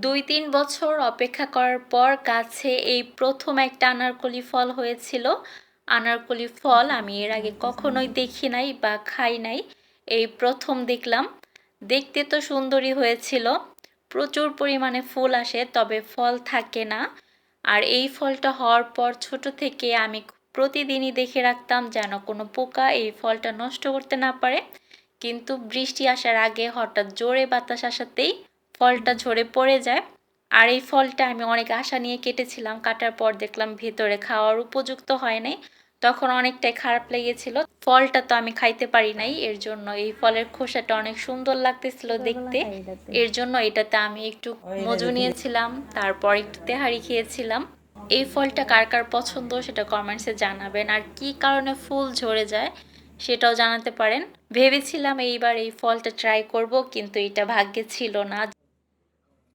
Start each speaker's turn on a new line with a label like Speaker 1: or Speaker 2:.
Speaker 1: ২-৩ বছর অপেক্ষা করার পর গাছে এই প্রথম একটা আনারকলি ফল হয়েছিল। আনারকলি ফল আমি এর আগে কখনোই দেখি নাই বা খাই নাই। এই প্রথম দেখলাম। দেখতে তো সুন্দরই হয়েছিল। প্রচুর পরিমাণে ফুল আসে তবে ফল থাকে না। আর এই ফলটা হওয়ার পর ছোট থেকে আমি প্রতিদিনই দেখে রাখতাম যেন কোনো পোকা এই ফলটা নষ্ট করতে না পারে। কিন্তু বৃষ্টি আসার আগে হঠাৎ জোরে বাতাস আসাতেই ফলটা ঝরে পড়ে যায়। আর এই ফলটা আমি অনেক আশা নিয়ে কেটেছিলাম। কাটার পর দেখলাম ভেতরে খাওয়ার উপযুক্ত হয় নাই। তখন অনেকটাই খারাপ লেগেছিল। ফলটা তো আমি খাইতে পারি নাই। এর জন্য এই ফলের খোসাটা অনেক সুন্দর লাগতেছিল দেখতে। এর জন্য এটাতে আমি একটু মজু নিয়েছিলাম। তারপর একটু তেহারি খেয়েছিলাম। এই ফলটা কার কার পছন্দ সেটা কমেন্টসে জানাবেন। আর কি কারণে ফুল ঝরে যায় সেটাও জানাতে পারেন। ভেবেছিলাম এইবার এই ফলটা ট্রাই করব কিন্তু এটা ভাগ্যে ছিল না।